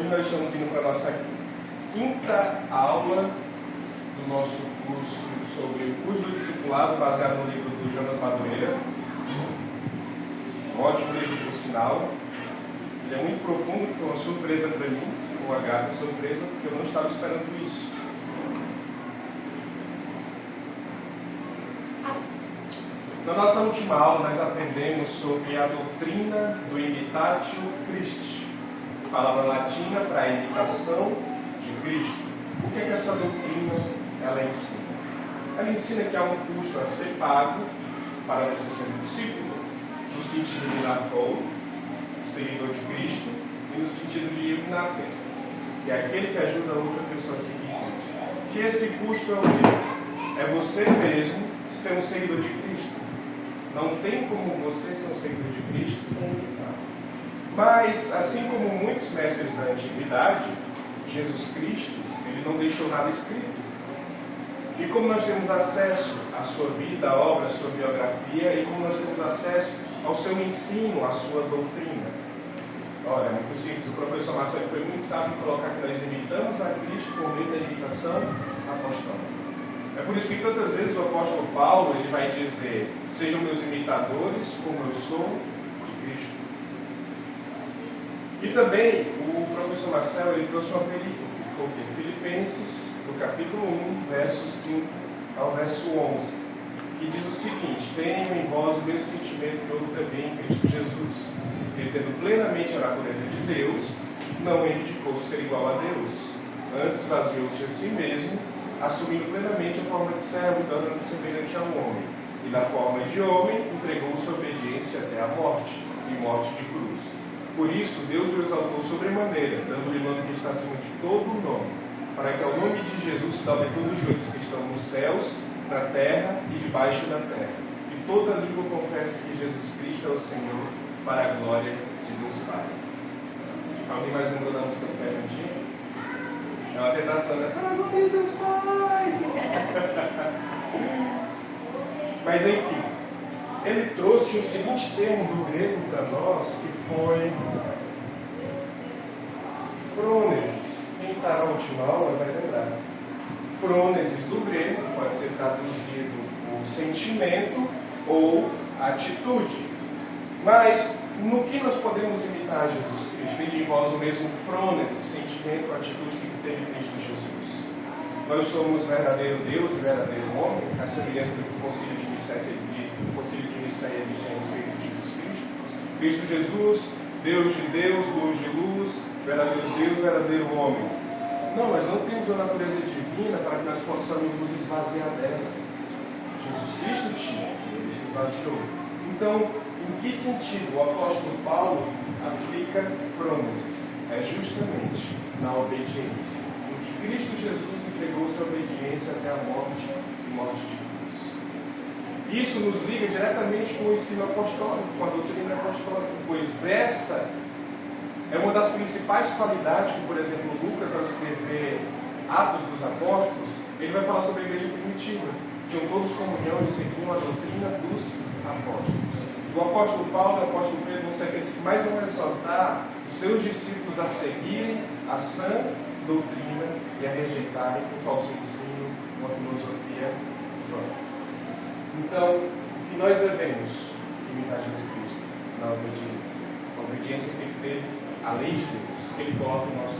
Hoje nós estamos indo para a nossa quinta aula do nosso curso sobre o curso do discipulado, baseado no livro do Jonas Madureira. Um ótimo livro, por sinal. Ele é muito profundo, foi uma surpresa para mim, uma grata surpresa, porque eu não estava esperando isso. Na nossa última aula, nós aprendemos sobre a doutrina do imitatio Christi, palavra latina para imitação de Cristo. O que é que essa doutrina ela ensina? Ela ensina que há um custo a ser pago para você ser um discípulo, no sentido de nafol, seguidor de Cristo, e no sentido de ignater, que é aquele que ajuda a outra pessoa a seguir Cristo. E esse custo é o quê? É você mesmo ser um seguidor de Cristo. Não tem como você ser um seguidor de Cristo sem imitar. Mas, assim como muitos mestres da antiguidade, Jesus Cristo, ele não deixou nada escrito. E como nós temos acesso à sua vida, à obra, à sua biografia, e como nós temos acesso ao seu ensino, à sua doutrina. Olha, é muito simples. O professor Marcelo foi muito sábio em colocar que nós imitamos a Cristo por meio da imitação apostólica. É por isso que tantas vezes o apóstolo Paulo ele vai dizer: sejam meus imitadores, como eu sou de Cristo. E também o professor Marcelo ele trouxe uma película, que foi o quê? Filipenses, no capítulo 1, verso 5 ao verso 11, que diz o seguinte: tenham em vós o mesmo sentimento que houve também em Cristo Jesus, ele tendo plenamente a natureza de Deus, não reivindicou ser igual a Deus, antes esvaziou-se a si mesmo, assumindo plenamente a forma de servo, dando-se semelhante a um homem, e na forma de homem entregou sua obediência até a morte, e morte de cruz. Por isso Deus o exaltou sobremaneira, dando-lhe o nome que está acima de todo o nome, para que ao nome de Jesus se dobre todos os joelhos que estão nos céus, na terra e debaixo da terra, e toda língua confesse que Jesus Cristo é o Senhor, para a glória de Deus Pai. Alguém mais lembrou da música Fernandinha? É uma tentação, né? Para a glória de Deus Pai! Mas enfim, ele trouxe o seguinte termo do grego para nós, que foi frônesis. Quem está na última aula vai lembrar. Frônesis do grego, que pode ser traduzido por sentimento ou atitude. Mas no que nós podemos imitar Jesus Cristo? Vede em vós o mesmo frônesis, sentimento, atitude que teve Cristo Jesus. Nós somos verdadeiro Deus e verdadeiro homem, a semelhança do que o Concílio de Nicéia diz, o Concílio de Nicéia diz a respeito de Jesus Cristo. Cristo Jesus, Deus de Deus, luz de luz, verdadeiro Deus, verdadeiro homem. Não, nós não temos uma natureza divina para que nós possamos nos esvaziar dela. Jesus Cristo tinha, ele se esvaziou. Então, em que sentido o apóstolo Paulo aplica frônesis? É justamente na obediência. Em que Cristo Jesus entregou sua obediência até a morte e morte de cruz. Isso nos liga diretamente com o ensino apostólico, com a doutrina apostólica, pois essa é uma das principais qualidades que, por exemplo, Lucas, ao escrever Atos dos Apóstolos, ele vai falar sobre a igreja primitiva. Tinham todos comunhão e seguiam a doutrina dos apóstolos. O apóstolo Paulo e o apóstolo Pedro vão ser aqueles que mais vão ressaltar os seus discípulos a seguirem a sã doutrina e a rejeitarem o falso ensino, uma filosofia vã. Então, o que nós devemos imitar Jesus Cristo? Na obediência. A obediência tem que ter a lei de Deus, que Ele coloca em nossos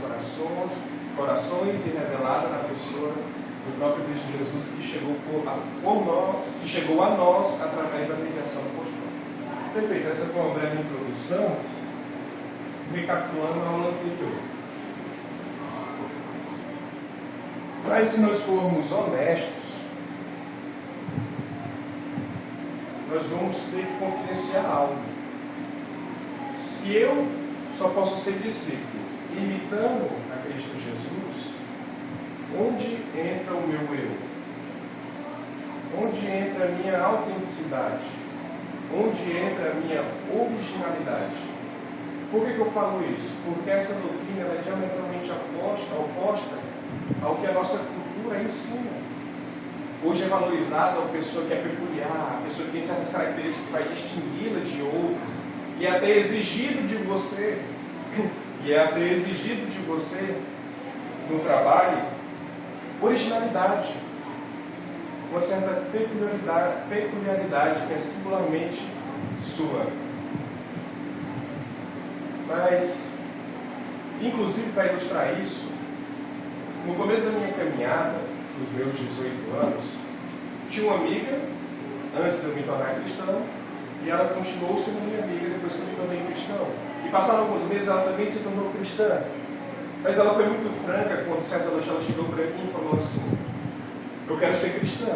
corações e revelada na pessoa do próprio Cristo Jesus, que chegou a nós através da mediação apostólica. Perfeito, essa foi uma breve introdução, recapitulando a aula anterior. Mas se nós formos honestos, nós vamos ter que confidenciar algo. Se eu só posso ser discípulo imitando a Cristo Jesus, onde entra o meu eu? Onde entra a minha autenticidade? Onde entra a minha originalidade? Por que eu falo isso? Porque essa doutrina é diametralmente oposta ao que a nossa cultura ensina. Hoje é valorizada a pessoa que é peculiar, a pessoa que tem certas características que vai distingui-la de outras, e é até exigido de você E é ter exigido de você, no trabalho, originalidade. Uma certa peculiaridade que é singularmente sua. Mas, inclusive para ilustrar isso, no começo da minha caminhada, nos meus 18 anos, tinha uma amiga, antes de eu me tornar cristão, e ela continuou sendo minha amiga depois que eu me tornei cristão. E passaram alguns meses, ela também se tornou cristã. Mas ela foi muito franca quando certa noite ela chegou para mim e falou assim: eu quero ser cristã,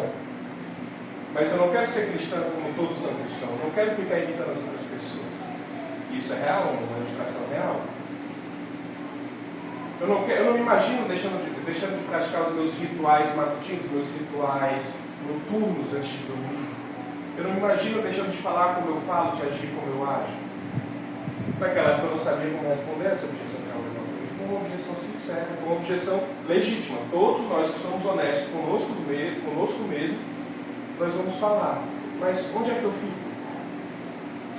mas eu não quero ser cristã como todos são cristãos, eu não quero ficar imitando as outras pessoas. Isso é real, uma ilustração real. Eu não me imagino deixando de praticar os meus rituais matutinos, meus rituais noturnos antes de dormir. Eu não me imagino deixando de falar como eu falo, de agir como eu ajo. Naquela época eu não sabia como responder essa objeção que ela levantou. Foi uma objeção sincera, foi uma objeção legítima. Todos nós que somos honestos conosco mesmo, nós vamos falar. Mas onde é que eu fico?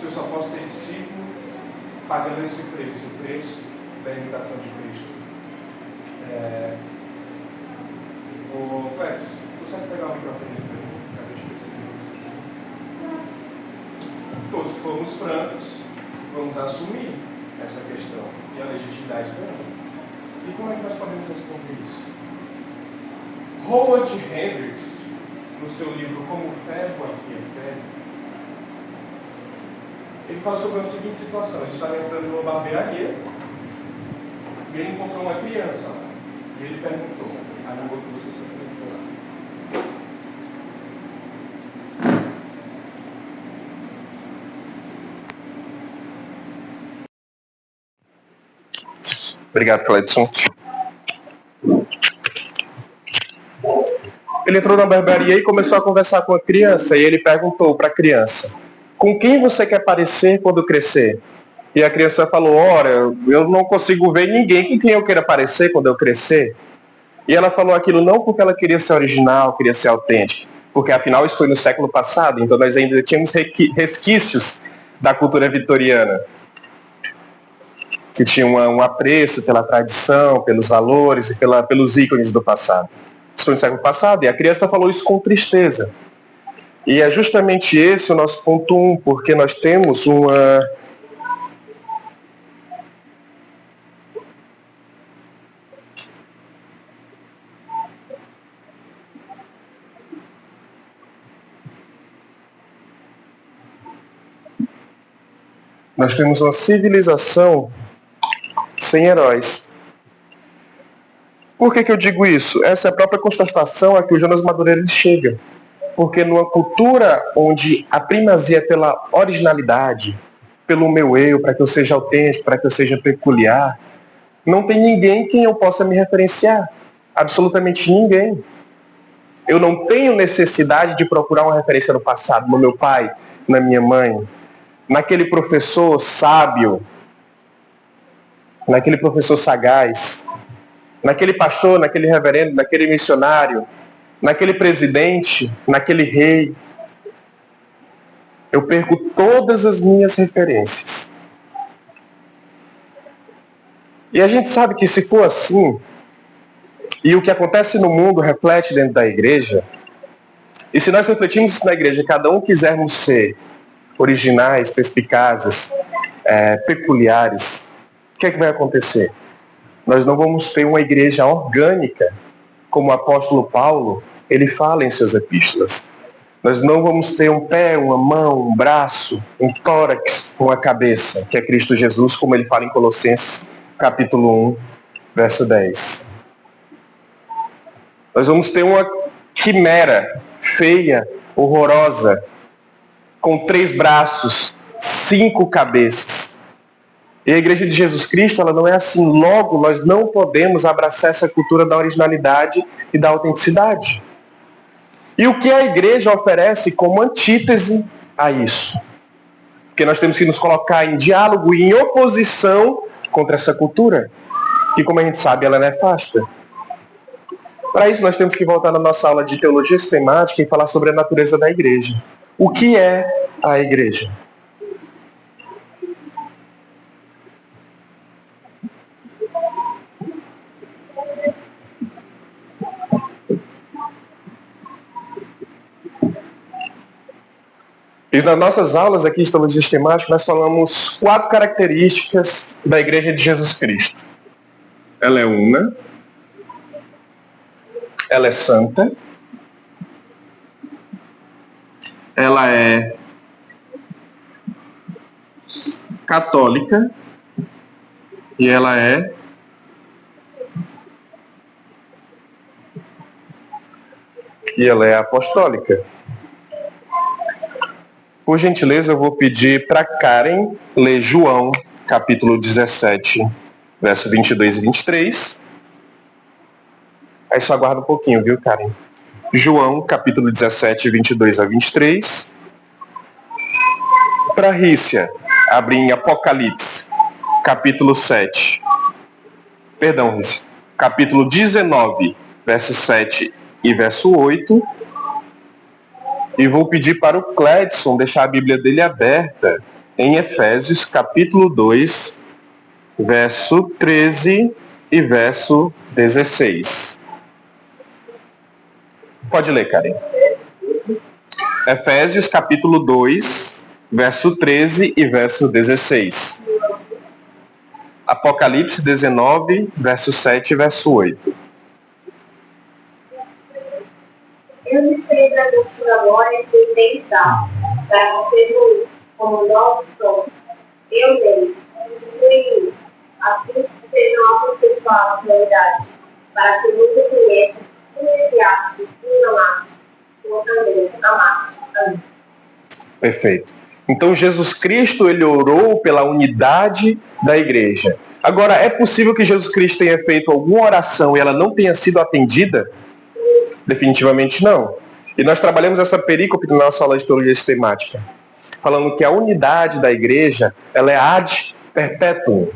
Se eu só posso ser discípulo pagando esse preço, o preço da imitação de Cristo. Ô Clécio, consegue pegar o microfone para mim? Acabei de perceber isso assim. Todos que formos francos, vamos assumir essa questão e a legitimidade dela. E como é que nós podemos responder isso? Howard Hendricks, no seu livro Como o Ferro Afia Ferro, ele fala sobre a seguinte situação. Ele estava entrando numa barbearia e ele encontrou uma criança lá. E ele perguntou: a língua que você só perguntou lá. Obrigado, Cledson. Ele entrou na barbearia e começou a conversar com a criança. E ele perguntou para a criança: com quem você quer parecer quando crescer? E a criança falou: ora, eu não consigo ver ninguém com quem eu queira parecer quando eu crescer. E ela falou aquilo não porque ela queria ser original, queria ser autêntica, porque afinal isso foi no século passado, então nós ainda tínhamos resquícios da cultura vitoriana, que tinha um apreço pela tradição, pelos valores e pelos ícones do passado. Isso foi no século passado, e a criança falou isso com tristeza. E é justamente esse o nosso ponto 1, porque nós temos uma civilização sem heróis. Por que eu digo isso? Essa é a própria constatação a que o Jonas Madureira chega. Porque numa cultura onde a primazia é pela originalidade, pelo meu eu, para que eu seja autêntico, para que eu seja peculiar, não tem ninguém quem eu possa me referenciar. Absolutamente ninguém. Eu não tenho necessidade de procurar uma referência no passado, no meu pai, na minha mãe, naquele professor sábio, naquele professor sagaz, naquele pastor, naquele reverendo, naquele missionário, naquele presidente, naquele rei. Eu perco todas as minhas referências. E a gente sabe que se for assim, e o que acontece no mundo reflete dentro da igreja, e se nós refletirmos isso na igreja, cada um quisermos ser originais, perspicazes, peculiares, o que é que vai acontecer? Nós não vamos ter uma igreja orgânica, como o apóstolo Paulo, ele fala em suas epístolas. Nós não vamos ter um pé, uma mão, um braço, um tórax, uma cabeça, que é Cristo Jesus, como ele fala em Colossenses, capítulo 1, verso 10. Nós vamos ter uma quimera feia, horrorosa, com 3 braços, 5 cabeças. E a Igreja de Jesus Cristo, ela não é assim. Logo, nós não podemos abraçar essa cultura da originalidade e da autenticidade. E o que a Igreja oferece como antítese a isso? Porque nós temos que nos colocar em diálogo e em oposição contra essa cultura, que, como a gente sabe, ela é nefasta. Para isso, nós temos que voltar na nossa aula de teologia sistemática e falar sobre a natureza da Igreja. O que é a Igreja? E nas nossas aulas aqui, Teologia Sistemática, nós falamos 4 características da Igreja de Jesus Cristo. Ela é una, ela é santa, ela é católica e ela é apostólica. Por gentileza, eu vou pedir para Karen ler João, capítulo 17, verso 22 e 23. Aí só aguarda um pouquinho, viu, Karen? João, capítulo 17, 22 a 23. Para Rícia, abre em Apocalipse, capítulo 7. Perdão, Rícia. Capítulo 19, verso 7 e verso 8. E vou pedir para o Cledson deixar a Bíblia dele aberta em Efésios, capítulo 2, verso 13 e verso 16. Pode ler, Karen. Efésios, capítulo 2, verso 13 e verso 16. Apocalipse 19, verso 7 e verso 8. Eu me fiz a sua glória e fui pensar, para contribuir como novos sons. Eu dei, fui assim que sejam aperfeiçoados na verdade, para que muitos conheçam, entusiastas, enganados, como também amados. Amém. Perfeito. Então Jesus Cristo, ele orou pela unidade da igreja. Agora, é possível que Jesus Cristo tenha feito alguma oração e ela não tenha sido atendida? Definitivamente não. E nós trabalhamos essa perícope na nossa aula de teologia sistemática, falando que a unidade da igreja, ela é ad perpetuum.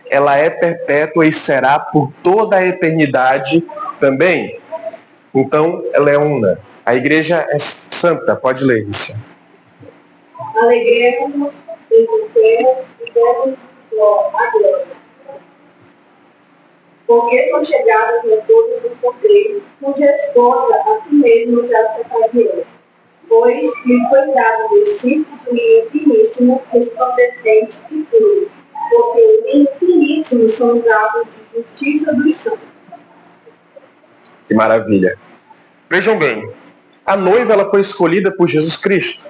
Ela é perpétua e será por toda a eternidade também. Então, ela é una. A igreja é santa. Pode ler, Lícia. Alegremos-nos em Deus e demos a glória. Porque são chegadas a todos os poderes, cuja esposa a si mesmo já se fazia, pois lhe foi dado vestir de infiníssimo, resplandecente e puro, porque o infiníssimo são os atos de justiça dos santos. Que maravilha. Vejam bem, a noiva ela foi escolhida por Jesus Cristo.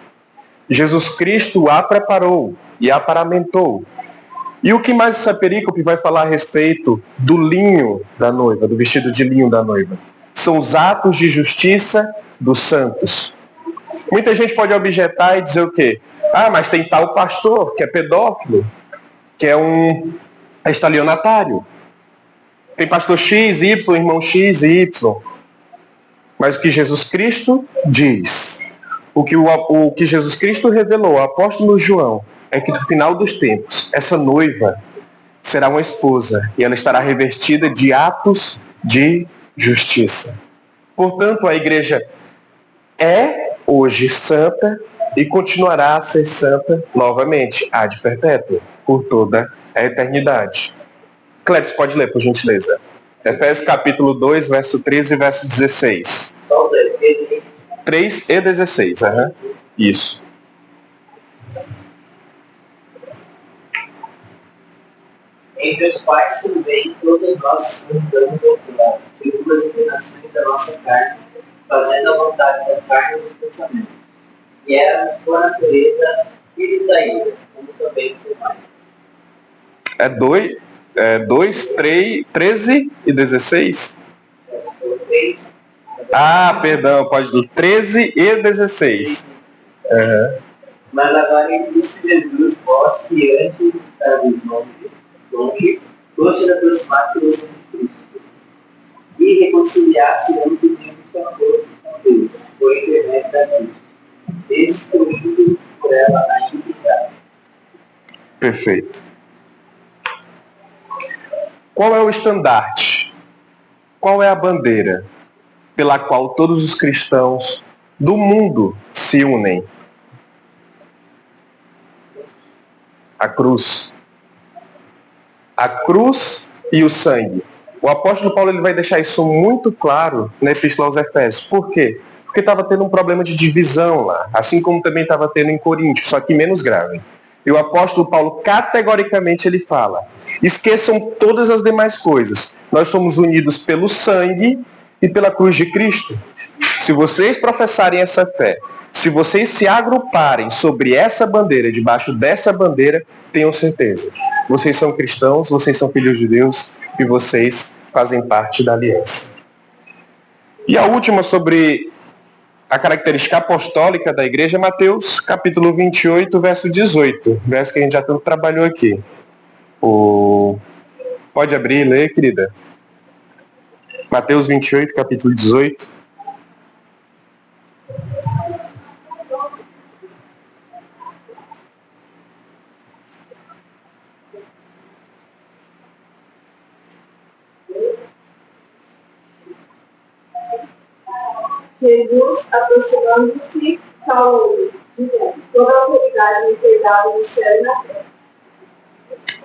Jesus Cristo a preparou e a paramentou. E o que mais essa perícope vai falar a respeito do linho da noiva, do vestido de linho da noiva? São os atos de justiça dos santos. Muita gente pode objetar e dizer o quê? Ah, mas tem tal pastor que é pedófilo, que é um estelionatário. Tem pastor X, Y, irmão X e Y. Mas o que Jesus Cristo diz, o que Jesus Cristo revelou ao apóstolo João, é que no final dos tempos, essa noiva será uma esposa e ela estará revestida de atos de justiça. Portanto, a igreja é hoje santa e continuará a ser santa novamente, ad perpétuo, por toda a eternidade. Cleves, pode ler, por gentileza. Efésios capítulo 2, verso 13 e verso 16. 3 e 16, Isso. Entre os quais também todos nós andamos outrora, segundo as inclinações da nossa carne, fazendo a vontade da carne e dos pensamentos. E éramos por natureza filhos da ira, como também por mais. É 2, 3, 13 e 16? Ah, perdão, pode ler. 13 e 16. Mas agora em Cristo Jesus, vós que antes estavais longe, foste aproximar pelo sangue de Cristo, e reconciliar-se ambos em um só corpo com Deus, por intermédio da Cristo, destruindo por ela a inimizade. Perfeito. Qual é o estandarte? Qual é a bandeira pela qual todos os cristãos do mundo se unem? A cruz. A cruz e o sangue. O apóstolo Paulo ele vai deixar isso muito claro na Epístola aos Efésios. Por quê? Porque Porque estava tendo um problema de divisão lá, assim como também estava tendo em Coríntios, só que menos grave. E o apóstolo Paulo, categoricamente, ele fala: esqueçam todas as demais coisas. Nós somos unidos pelo sangue e pela cruz de Cristo. Se vocês professarem essa fé, se vocês se agruparem sobre essa bandeira, debaixo dessa bandeira, tenham certeza. Vocês são cristãos, vocês são filhos de Deus e vocês fazem parte da aliança. E a última sobre a característica apostólica da igreja é Mateus, capítulo 28, verso 18. Verso que a gente já tanto trabalhou aqui. Pode abrir e ler, querida. Mateus 28, capítulo 18. Jesus, aproximando-se, falou-lhes, dizendo: toda a autoridade me foi dada no céu e na terra.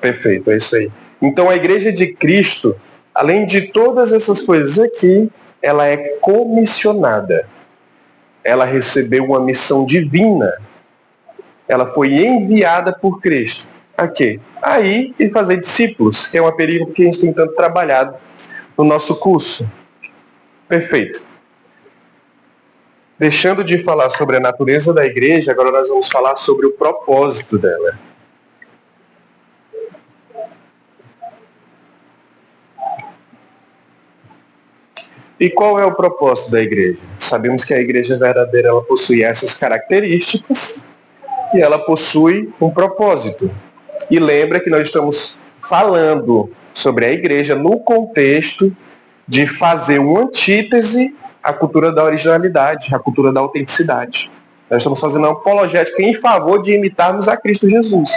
Perfeito, é isso aí. Então a igreja de Cristo, além de todas essas coisas aqui, ela é comissionada. Ela recebeu uma missão divina. Ela foi enviada por Cristo. A quê? A ir e fazer discípulos, que é uma período que a gente tem tanto trabalhado no nosso curso. Perfeito. Deixando de falar sobre a natureza da igreja, agora nós vamos falar sobre o propósito dela. E qual é o propósito da igreja? Sabemos que a igreja verdadeira ela possui essas características e ela possui um propósito. E lembra que nós estamos falando sobre a igreja no contexto de fazer uma antítese à cultura da originalidade, à cultura da autenticidade. Nós estamos fazendo uma apologética em favor de imitarmos a Cristo Jesus.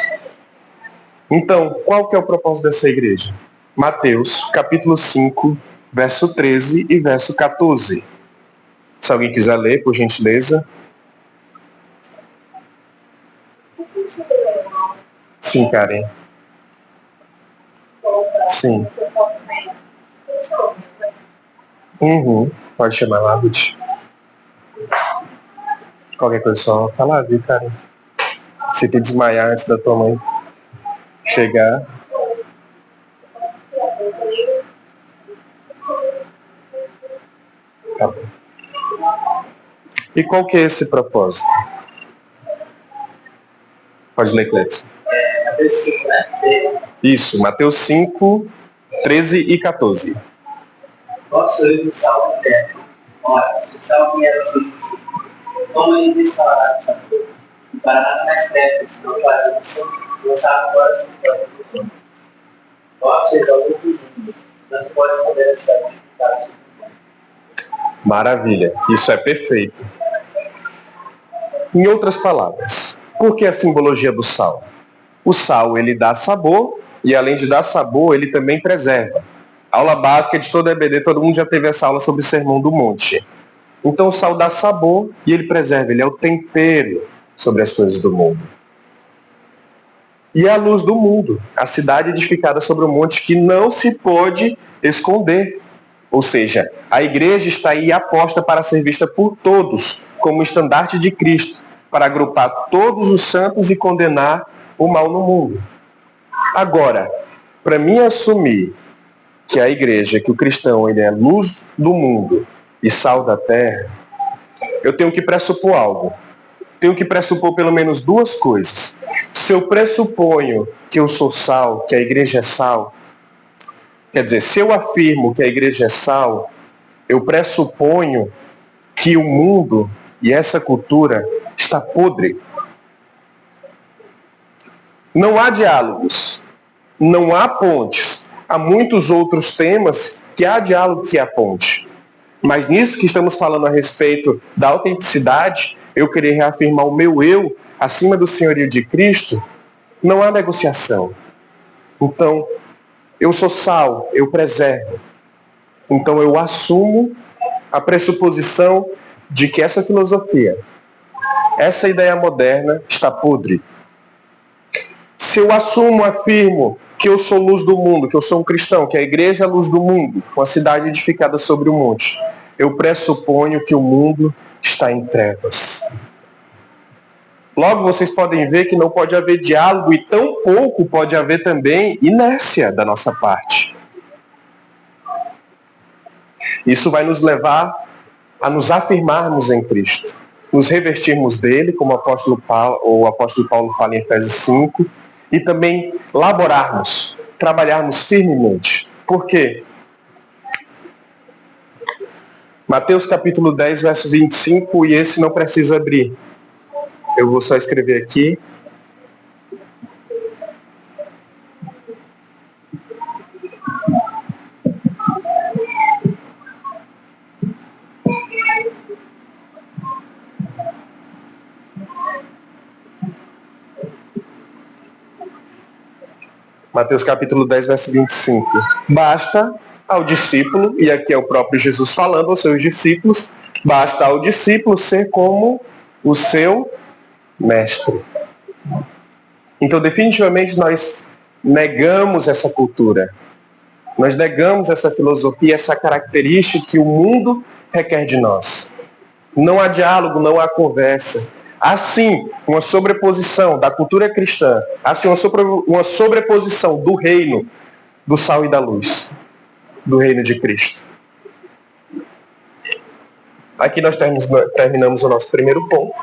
Então, qual que é o propósito dessa igreja? Mateus, capítulo 5, verso 13 e verso 14. Se alguém quiser ler, por gentileza. Sim, Karen. Sim. Pode chamar lá, Ruth. Qualquer coisa só falar, viu, Karen? Se te desmaiar antes da tua mãe chegar. Tá bom. E qual que é esse propósito? Pode ler, Cleiton. Mateus 5, né? Isso, Mateus 5, 13 e 14. Vós sois o sal da terra. Ora, se o sal vier a ser discípulo, como ele desfalará do sabor? E para nada mais presta, senão para isso, lançar fora os olhos dos homens. Vós sois a luz do mundo, não se pode esconder essa atividade. Maravilha, isso é perfeito. Em outras palavras, por que a simbologia do sal? O sal, ele dá sabor e além de dar sabor, ele também preserva. Aula básica de todo EBD, todo mundo já teve essa aula sobre o Sermão do Monte. Então o sal dá sabor e ele preserva, ele é o tempero sobre as coisas do mundo. E é a luz do mundo, a cidade edificada sobre o monte que não se pode esconder. Ou seja, a igreja está aí aposta para ser vista por todos como estandarte de Cristo, para agrupar todos os santos e condenar o mal no mundo. Agora, para mim assumir que a igreja, que o cristão, ele é luz do mundo e sal da terra, eu tenho que pressupor algo. Tenho que pressupor pelo menos duas coisas. Se eu pressuponho que eu sou sal, que a igreja é sal, quer dizer, se eu afirmo que a igreja é sal, eu pressuponho que o mundo e essa cultura está podre. Não há diálogos, não há pontes. Há muitos outros temas que há diálogo, que há ponte. Mas nisso que estamos falando a respeito da autenticidade, eu querer reafirmar o meu eu acima do senhorio de Cristo, não há negociação. Então, eu sou sal, eu preservo. Então eu assumo a pressuposição de que essa filosofia, essa ideia moderna está podre. Se eu assumo, afirmo que eu sou luz do mundo, que eu sou um cristão, que a igreja é a luz do mundo, uma cidade edificada sobre o monte, eu pressuponho que o mundo está em trevas. Logo, vocês podem ver que não pode haver diálogo e tampouco pode haver também inércia da nossa parte. Isso vai nos levar a nos afirmarmos em Cristo, nos revestirmos dele, como o apóstolo Paulo fala em Efésios 5, e também laborarmos, trabalharmos firmemente. Por quê? Mateus capítulo 10, verso 25, e esse não precisa abrir. Eu vou só escrever aqui. Mateus capítulo 10, verso 25. Basta ao discípulo, e aqui é o próprio Jesus falando aos seus discípulos, basta ao discípulo ser como o seu mestre. Então, definitivamente, nós negamos essa cultura. Nós negamos essa filosofia, essa característica que o mundo requer de nós. Não há diálogo, não há conversa. Há sim uma sobreposição da cultura cristã, há sim uma sobreposição do reino, do sal e da luz, do reino de Cristo. Aqui nós terminamos o nosso primeiro ponto.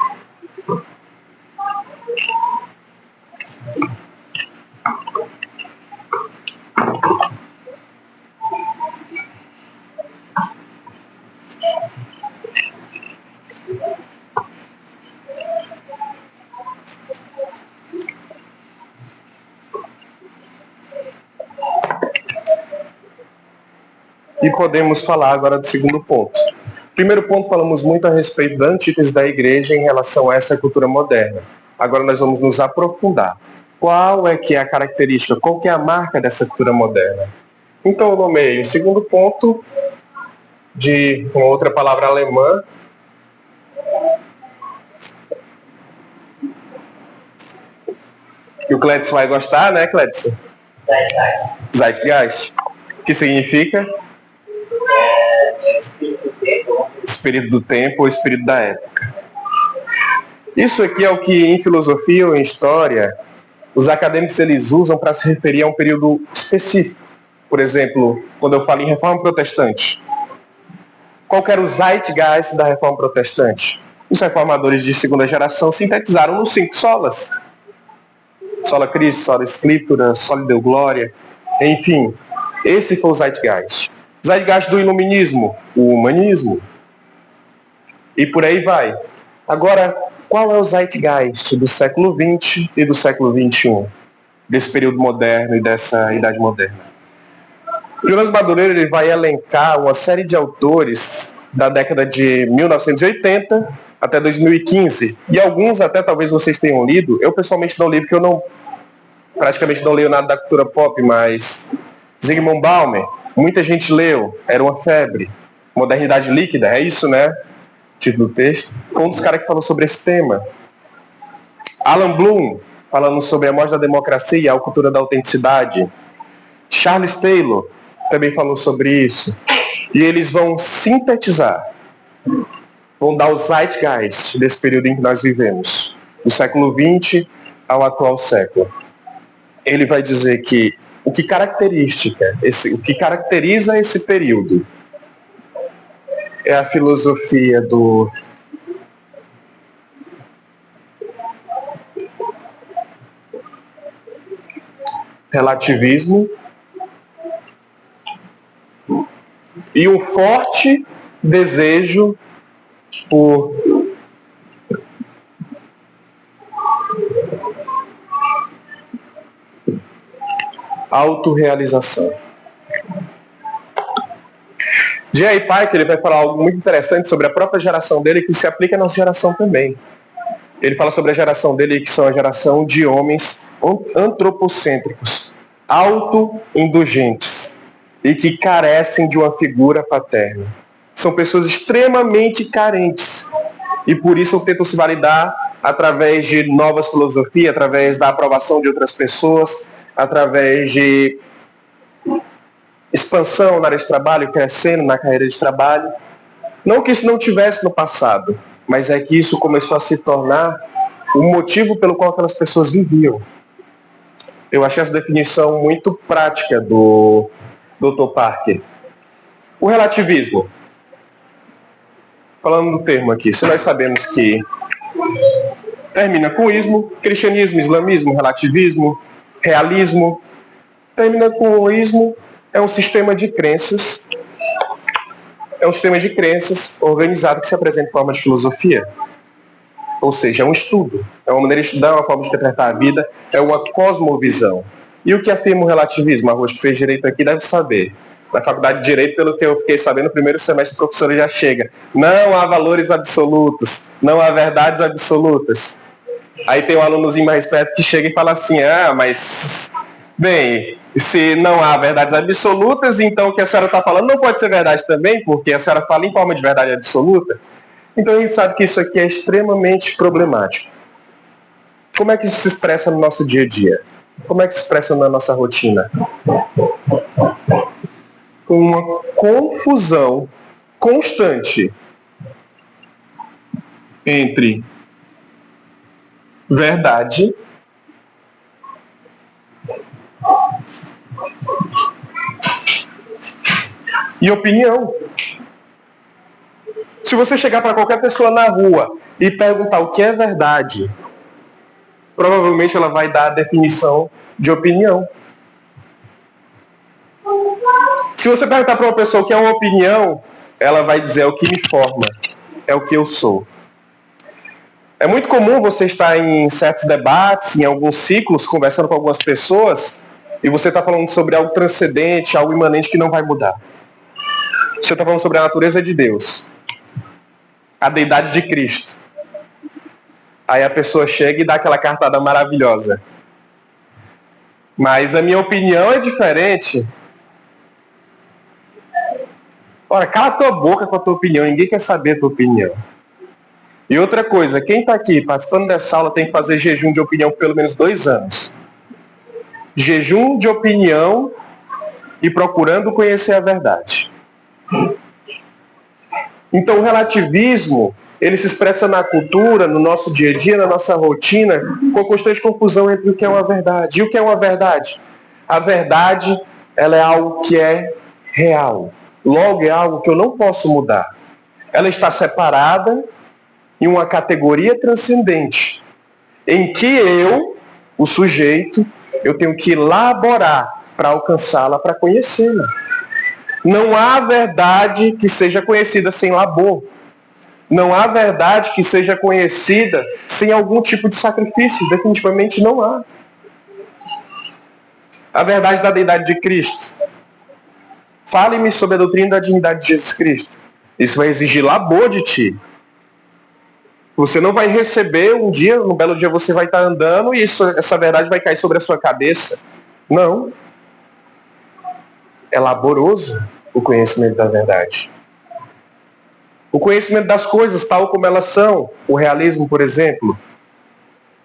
E podemos falar agora do segundo ponto. Primeiro ponto, falamos muito a respeito da antítese da igreja em relação a essa cultura moderna. Agora nós vamos nos aprofundar. Qual é que é a característica, qual que é a marca dessa cultura moderna? Então eu nomeei o segundo ponto de uma outra palavra alemã, que o Clédson vai gostar, né, Clédson? Zeitgeist. Que significa? Espírito do tempo ou espírito da época. Isso aqui é o que em filosofia ou em história os acadêmicos eles usam para se referir a um período específico. Por exemplo, quando eu falo em reforma protestante, qual que era o zeitgeist da reforma protestante? Os reformadores de segunda geração sintetizaram nos 5 solas. Sola Christi, sola Scriptura, sola Deo Gloria, enfim, esse foi o zeitgeist. Zeitgeist do iluminismo, o humanismo. E por aí vai. Agora, qual é o zeitgeist do século XX e do século XXI? Desse período moderno e dessa idade moderna? Jonas Madureira ele vai elencar uma série de autores da década de 1980 até 2015. E alguns até talvez vocês tenham lido. Eu pessoalmente não li porque eu praticamente não leio nada da cultura pop, mas Zygmunt Bauman, muita gente leu, era uma febre. Modernidade líquida, é isso, né? Título do texto. Foi um dos caras que falou sobre esse tema. Alan Bloom, falando sobre a morte da democracia e a cultura da autenticidade. Charles Taylor também falou sobre isso. E eles vão sintetizar, vão dar o zeitgeist desse período em que nós vivemos, do século XX ao atual século. Ele vai dizer que o que caracteriza esse período é a filosofia do relativismo e um forte desejo por autorrealização. J.I. Packer ele vai falar algo muito interessante sobre a própria geração dele que se aplica à nossa geração também. Ele fala sobre a geração dele que são a geração de homens antropocêntricos, autoindulgentes e que carecem de uma figura paterna. São pessoas extremamente carentes e por isso tentam se validar através de novas filosofias, através da aprovação de outras pessoas, através de expansão na área de trabalho, crescendo na carreira de trabalho. Não que isso não tivesse no passado, mas é que isso começou a se tornar o motivo pelo qual aquelas pessoas viviam. Eu achei essa definição muito prática do Dr. Parker. O relativismo. Falando do termo aqui, se nós sabemos que termina com ismo, cristianismo, islamismo, relativismo, realismo, termina com o ismo, é um sistema de crenças, organizado que se apresenta em forma de filosofia. Ou seja, é um estudo, é uma maneira de estudar, uma forma de interpretar a vida, é uma cosmovisão. E o que afirma o relativismo? A Rose que fez direito aqui deve saber. Na faculdade de Direito, pelo que eu fiquei sabendo, no primeiro semestre, a professora já chega. Não há valores absolutos, não há verdades absolutas. Aí tem um alunozinho mais esperto que chega e fala assim, mas, bem, se não há verdades absolutas, então o que a senhora está falando não pode ser verdade também, porque a senhora fala em forma de verdade absoluta. Então a gente sabe que isso aqui é extremamente problemático. Como é que isso se expressa no nosso dia a dia? Como é que se expressa na nossa rotina? Com uma confusão constante entre verdade e opinião. Se você chegar para qualquer pessoa na rua e perguntar o que é verdade, provavelmente ela vai dar a definição de opinião. Se você perguntar para uma pessoa o que é uma opinião, ela vai dizer é o que me forma, é o que eu sou. É muito comum você estar em certos debates, em alguns ciclos, conversando com algumas pessoas, e você está falando sobre algo transcendente, algo imanente que não vai mudar. Você está falando sobre a natureza de Deus, a deidade de Cristo. Aí a pessoa chega e dá aquela cartada maravilhosa. Mas a minha opinião é diferente. Ora, cala tua boca com a tua opinião, ninguém quer saber a tua opinião. E outra coisa, quem está aqui participando dessa aula tem que fazer jejum de opinião por pelo menos 2 anos. Jejum de opinião e procurando conhecer a verdade. Então o relativismo, ele se expressa na cultura, no nosso dia a dia, na nossa rotina, com constante confusão entre o que é uma verdade. E o que é uma verdade? A verdade, ela é algo que é real. Logo, é algo que eu não posso mudar. Ela está separada em uma categoria transcendente, em que eu, o sujeito, eu tenho que laborar para alcançá-la, para conhecê-la. Não há verdade que seja conhecida sem labor. Não há verdade que seja conhecida sem algum tipo de sacrifício. Definitivamente não há. A verdade da deidade de Cristo. Fale-me sobre a doutrina da divindade de Jesus Cristo. Isso vai exigir labor de ti. Você não vai receber um dia, um belo dia você vai estar andando e essa verdade vai cair sobre a sua cabeça. Não. É laboroso o conhecimento da verdade. O conhecimento das coisas, tal como elas são, o realismo, por exemplo,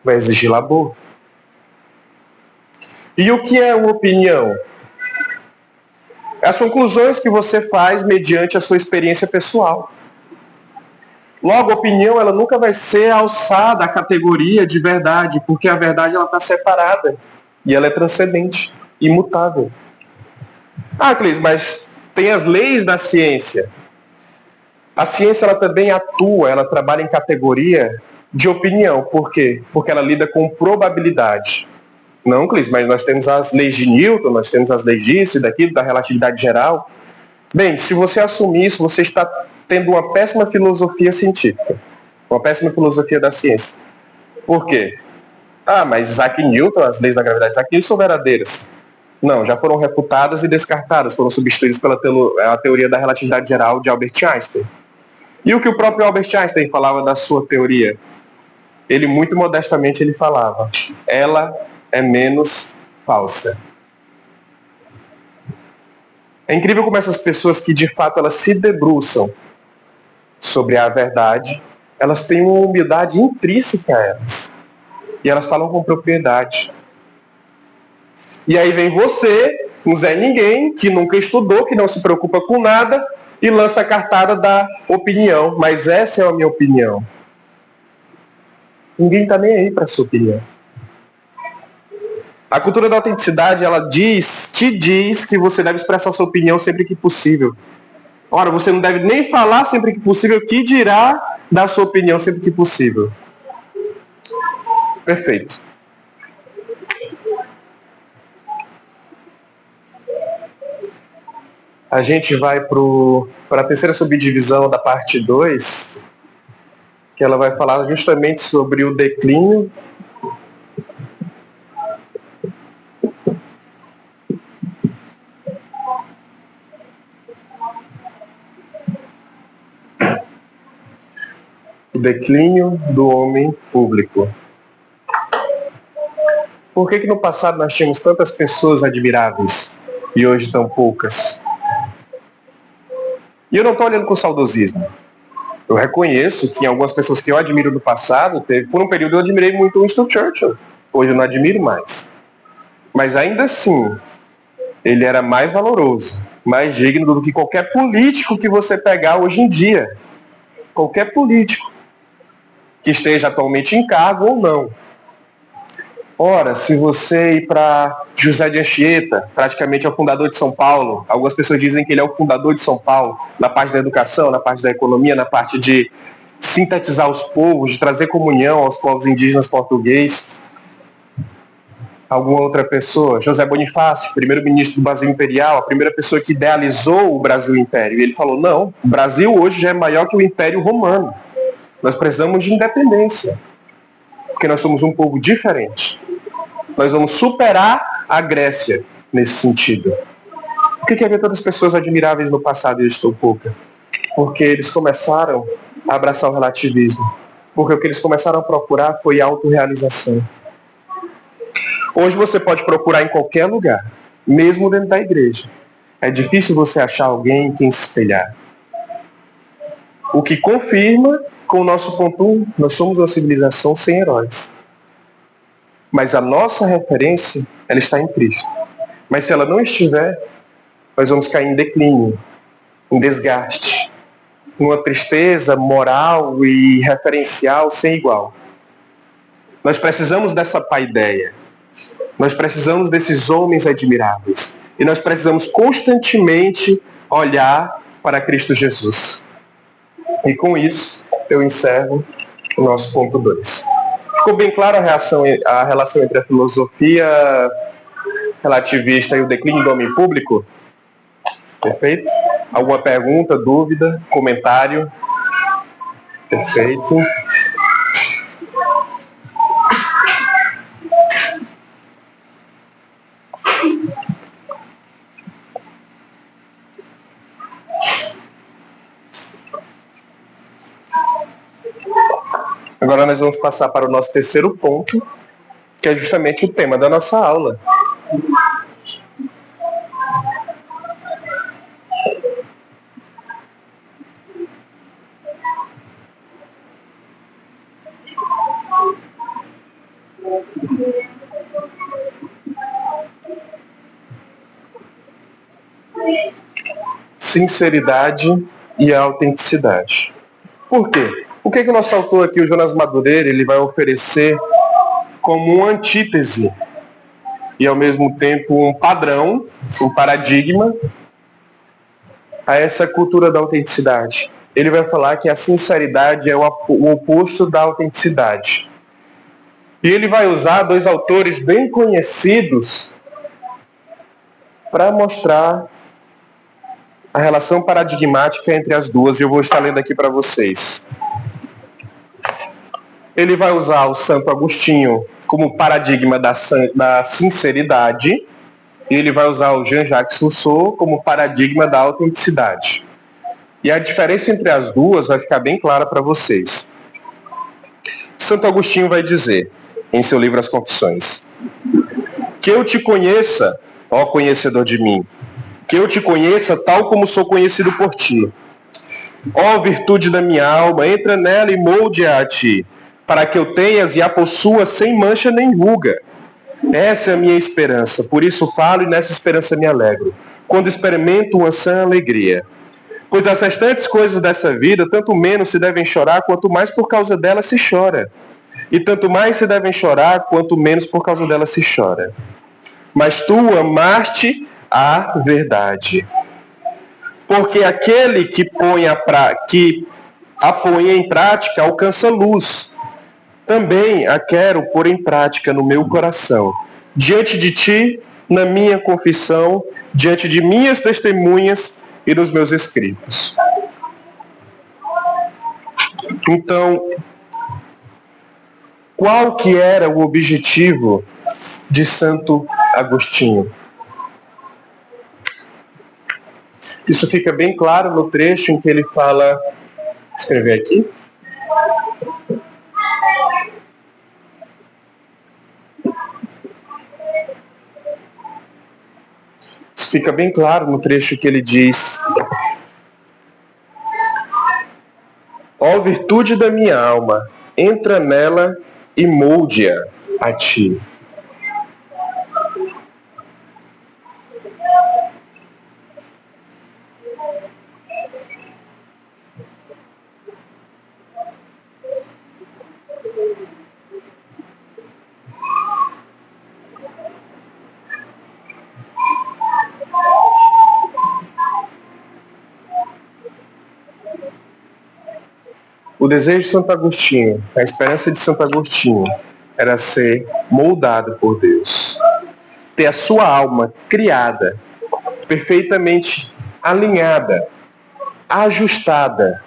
vai exigir labor. E o que é uma opinião? As conclusões que você faz mediante a sua experiência pessoal. Logo, a opinião ela nunca vai ser alçada à categoria de verdade, porque a verdade ela está separada e ela é transcendente, imutável. Cleis, mas tem as leis da ciência. A ciência ela também atua, ela trabalha em categoria de opinião. Por quê? Porque ela lida com probabilidade. Não, Cleis, mas nós temos as leis de Newton, nós temos as leis disso e daquilo, da relatividade geral. Bem, se você assumir isso, você está tendo uma péssima filosofia científica, uma péssima filosofia da ciência. Por quê? Mas Isaac Newton, as leis da gravidade de Isaac Newton são verdadeiras. Não, já foram refutadas e descartadas, foram substituídas pela teoria da relatividade geral de Albert Einstein. E o que o próprio Albert Einstein falava da sua teoria? Ele, muito modestamente, ele falava, ela é menos falsa. É incrível como essas pessoas que, de fato, elas se debruçam sobre a verdade, elas têm uma humildade intrínseca a elas. E elas falam com propriedade. E aí vem você, um Zé Ninguém, que nunca estudou, que não se preocupa com nada, e lança a cartada da opinião. Mas essa é a minha opinião. Ninguém está nem aí para a sua opinião. A cultura da autenticidade, ela te diz que você deve expressar sua opinião sempre que possível. Ora, você não deve nem falar sempre que possível, que dirá dar sua opinião sempre que possível. Perfeito. A gente vai para a terceira subdivisão da parte 2, que ela vai falar justamente sobre o declínio do homem público. Por que no passado nós tínhamos tantas pessoas admiráveis e hoje tão poucas? E eu não estou olhando com saudosismo. Eu reconheço que algumas pessoas que eu admiro do passado, por um período eu admirei muito Winston Churchill. Hoje eu não admiro mais. Mas ainda assim, ele era mais valoroso, mais digno do que qualquer político que você pegar hoje em dia. Qualquer político que esteja atualmente em cargo ou não. Ora, se você ir para José de Anchieta, praticamente é o fundador de São Paulo, algumas pessoas dizem que ele é o fundador de São Paulo, na parte da educação, na parte da economia, na parte de sintetizar os povos, de trazer comunhão aos povos indígenas portugueses. Alguma outra pessoa, José Bonifácio, primeiro-ministro do Brasil Imperial, a primeira pessoa que idealizou o Brasil Império. E ele falou, não, o Brasil hoje já é maior que o Império Romano. Nós precisamos de independência, porque nós somos um povo diferente. Nós vamos superar a Grécia nesse sentido. Por que havia tantas pessoas admiráveis no passado e eu estou pouca? Porque eles começaram a abraçar o relativismo. Porque o que eles começaram a procurar foi a autorrealização. Hoje você pode procurar em qualquer lugar, mesmo dentro da igreja. É difícil você achar alguém em quem se espelhar. O que confirma, com o nosso ponto 1, nós somos uma civilização sem heróis. Mas a nossa referência, ela está em Cristo. Mas se ela não estiver, nós vamos cair em declínio, em desgaste, numa tristeza moral e referencial sem igual. Nós precisamos dessa paideia. Nós precisamos desses homens admiráveis. E nós precisamos constantemente olhar para Cristo Jesus. E com isso, eu encerro o nosso ponto 2. Ficou bem clara a relação entre a filosofia relativista e o declínio do homem público? Perfeito? Alguma pergunta, dúvida, comentário? Perfeito. Agora nós vamos passar para o nosso terceiro ponto, que é justamente o tema da nossa aula. Sinceridade e autenticidade. Por quê? O que o nosso autor aqui, o Jonas Madureira, ele vai oferecer como uma antítese e ao mesmo tempo um padrão, um paradigma a essa cultura da autenticidade. Ele vai falar que a sinceridade é o oposto da autenticidade. E ele vai usar dois autores bem conhecidos para mostrar a relação paradigmática entre as duas, e eu vou estar lendo aqui para vocês. Ele vai usar o Santo Agostinho como paradigma da sinceridade, e ele vai usar o Jean-Jacques Rousseau como paradigma da autenticidade. E a diferença entre as duas vai ficar bem clara para vocês. Santo Agostinho vai dizer, em seu livro As Confissões, que eu te conheça, ó conhecedor de mim, que eu te conheça tal como sou conhecido por ti. Ó virtude da minha alma, entra nela e molde-a a ti, para que eu tenhas e a possua sem mancha nem ruga. Essa é a minha esperança, por isso falo e nessa esperança me alegro, quando experimento uma sã alegria. Pois as restantes coisas dessa vida, tanto menos se devem chorar, quanto mais por causa delas se chora. E tanto mais se devem chorar, quanto menos por causa delas se chora. Mas tu amaste a verdade. Porque aquele que a põe em prática alcança luz. Também a quero pôr em prática no meu coração. Diante de ti, na minha confissão, diante de minhas testemunhas e nos meus escritos. Então, qual que era o objetivo de Santo Agostinho? Isso fica bem claro no trecho em que ele fala... Vou escrever aqui. Isso fica bem claro no trecho que ele diz: ó virtude da minha alma, entra nela e molde-a a ti. O desejo de Santo Agostinho, a esperança de Santo Agostinho, era ser moldado por Deus. Ter a sua alma criada, perfeitamente alinhada, ajustada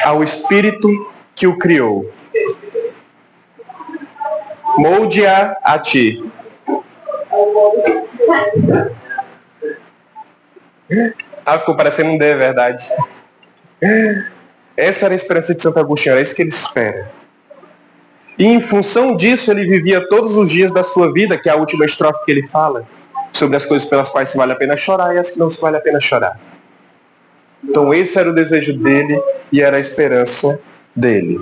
ao Espírito que o criou. Molde-a a ti. Ficou parecendo um D, é verdade. Essa era a esperança de Santo Agostinho, era isso que ele espera. E em função disso, ele vivia todos os dias da sua vida, que é a última estrofe que ele fala, sobre as coisas pelas quais se vale a pena chorar e as que não se vale a pena chorar. Então esse era o desejo dele e era a esperança dele.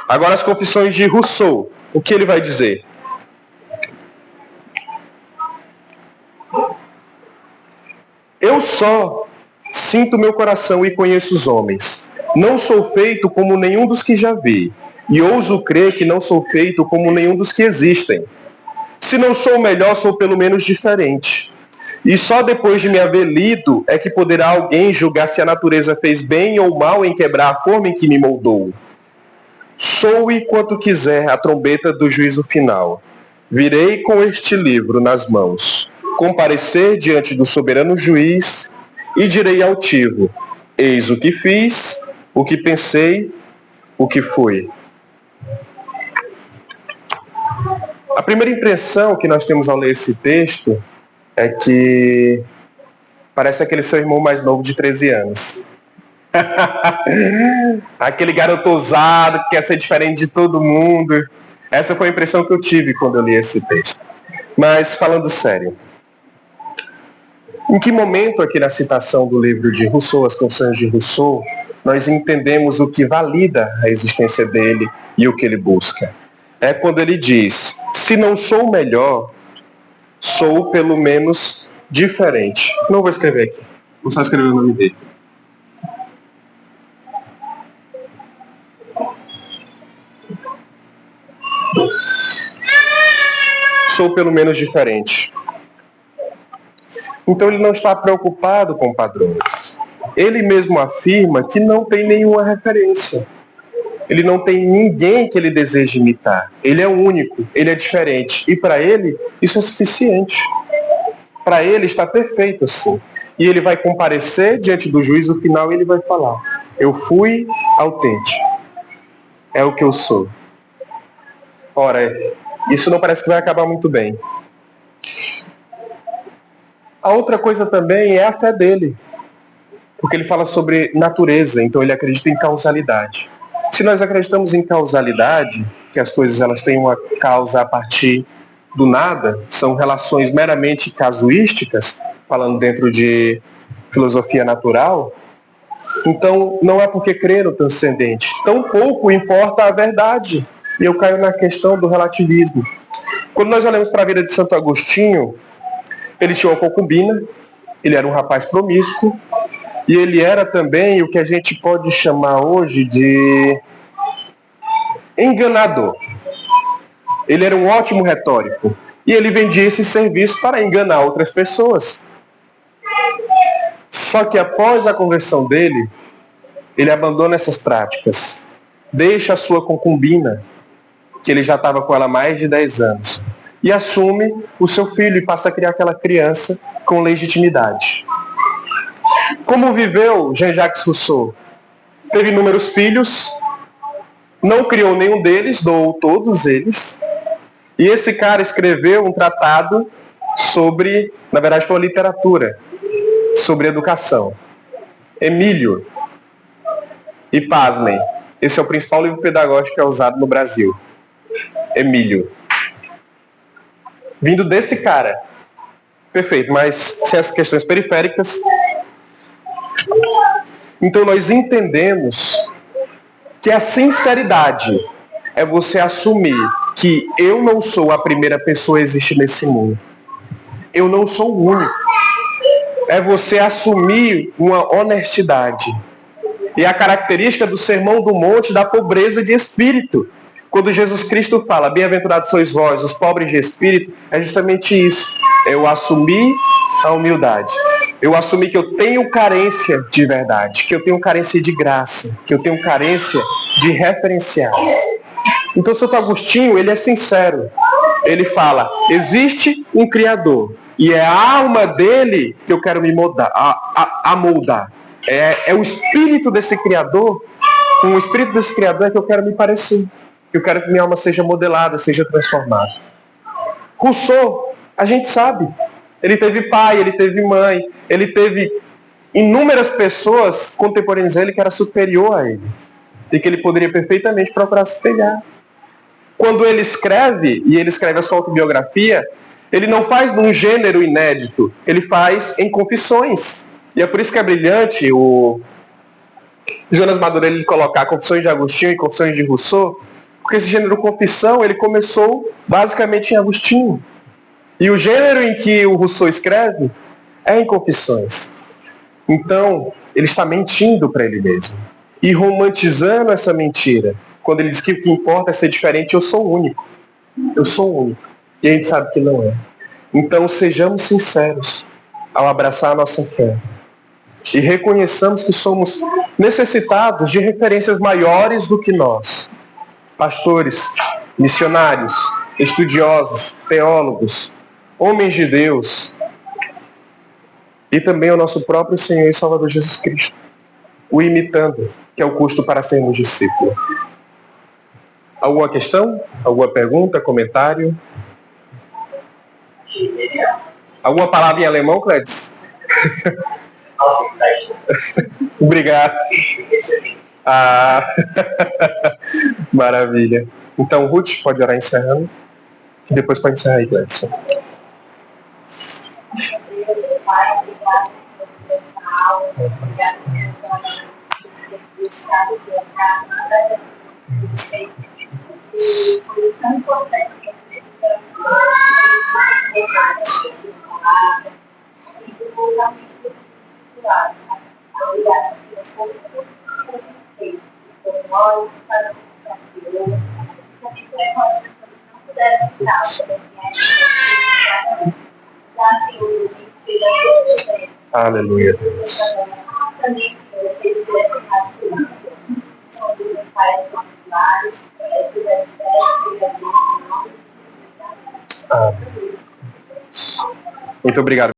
Agora as confissões de Rousseau. O que ele vai dizer? Eu só sinto meu coração e conheço os homens. Não sou feito como nenhum dos que já vi. E ouso crer que não sou feito como nenhum dos que existem. Se não sou o melhor, sou pelo menos diferente. E só depois de me haver lido é que poderá alguém julgar se a natureza fez bem ou mal em quebrar a forma em que me moldou. Soe quanto quiser a trombeta do juízo final. Virei com este livro nas mãos, comparecer diante do soberano juiz e direi altivo: eis o que fiz, o que pensei, o que fui. A primeira impressão que nós temos ao ler esse texto é que parece aquele seu irmão mais novo de 13 anos. Aquele garoto ousado que quer ser diferente de todo mundo. Essa foi a impressão que eu tive quando eu li esse texto. Mas, falando sério, em que momento aqui na citação do livro de Rousseau, As Confissões de Rousseau, nós entendemos o que valida a existência dele e o que ele busca? É quando ele diz: se não sou o melhor, sou pelo menos diferente. Não vou escrever aqui, vou só escrever o nome dele. Sou pelo menos diferente. Então ele não está preocupado com padrões. Ele mesmo afirma que não tem nenhuma referência. Ele não tem ninguém que ele deseje imitar. Ele é único, ele é diferente. E para ele, isso é suficiente. Para ele está perfeito assim. E ele vai comparecer diante do juízo final e ele vai falar: eu fui autêntico. É o que eu sou. Ora, isso não parece que vai acabar muito bem. A outra coisa também é a fé dele. Porque ele fala sobre natureza, então ele acredita em causalidade. Se nós acreditamos em causalidade, que as coisas elas têm uma causa a partir do nada, são relações meramente casuísticas, falando dentro de filosofia natural, então não é porque crer no transcendente. Tampouco importa a verdade. E eu caio na questão do relativismo. Quando nós olhamos para a vida de Santo Agostinho, ele tinha uma concubina, ele era um rapaz promíscuo, e ele era também o que a gente pode chamar hoje de enganador. Ele era um ótimo retórico, e ele vendia esse serviço para enganar outras pessoas. Só que após a conversão dele, ele abandona essas práticas, deixa a sua concubina, que ele já estava com ela há mais de 10 anos, e assume o seu filho e passa a criar aquela criança com legitimidade. Como viveu Jean-Jacques Rousseau? Teve inúmeros filhos, não criou nenhum deles, doou todos eles, e esse cara escreveu um tratado sobre, na verdade foi uma literatura, sobre educação. Emílio. E pasmem, esse é o principal livro pedagógico que é usado no Brasil. Emílio. Vindo desse cara. Perfeito, mas sem as questões periféricas. Então nós entendemos que a sinceridade é você assumir que eu não sou a primeira pessoa a existir nesse mundo. Eu não sou o único. É você assumir uma honestidade. E a característica do Sermão do Monte da pobreza de espírito. Quando Jesus Cristo fala, bem-aventurados sois vós, os pobres de espírito, é justamente isso. Eu assumi a humildade. Eu assumi que eu tenho carência de verdade, que eu tenho carência de graça, que eu tenho carência de referencial. Então, Santo Agostinho, ele é sincero. Ele fala, existe um Criador, e é a alma dele que eu quero me moldar, a moldar. É o espírito desse Criador, com o espírito desse Criador é que eu quero me parecer. Eu quero que minha alma seja modelada, seja transformada. Rousseau, a gente sabe, ele teve pai, ele teve mãe, ele teve inúmeras pessoas contemporâneas a ele que era superior a ele. E que ele poderia perfeitamente procurar se espelhar. Quando ele escreve, e ele escreve a sua autobiografia, ele não faz num gênero inédito, ele faz em confissões. E é por isso que é brilhante o Jonas Madureira ele colocar Confissões de Agostinho e Confissões de Rousseau, porque esse gênero confissão ele começou basicamente em Agostinho. E o gênero em que o Rousseau escreve é em confissões. Então, ele está mentindo para ele mesmo. E romantizando essa mentira. Quando ele diz que o que importa é ser diferente, eu sou único. Eu sou único. E a gente sabe que não é. Então, sejamos sinceros ao abraçar a nossa fé. E reconheçamos que somos necessitados de referências maiores do que nós. Pastores, missionários, estudiosos, teólogos, homens de Deus. E também o nosso próprio Senhor e Salvador Jesus Cristo. O imitando, que é o custo para sermos discípulos. Alguma questão? Alguma pergunta? Comentário? Alguma palavra em alemão, Clédis? Obrigado. Maravilha. Então, Ruth, pode orar encerrando. E depois pode encerrar aí, Clédson. Pai, obrigado por essa aula, obrigado por essa buscado e foi tão importante que a gente e por realmente ter estruturado. Obrigada por vocês, por nós, para o Brasil, também por aquelas pessoas que não puderam estar, Aleluia. Muito obrigado.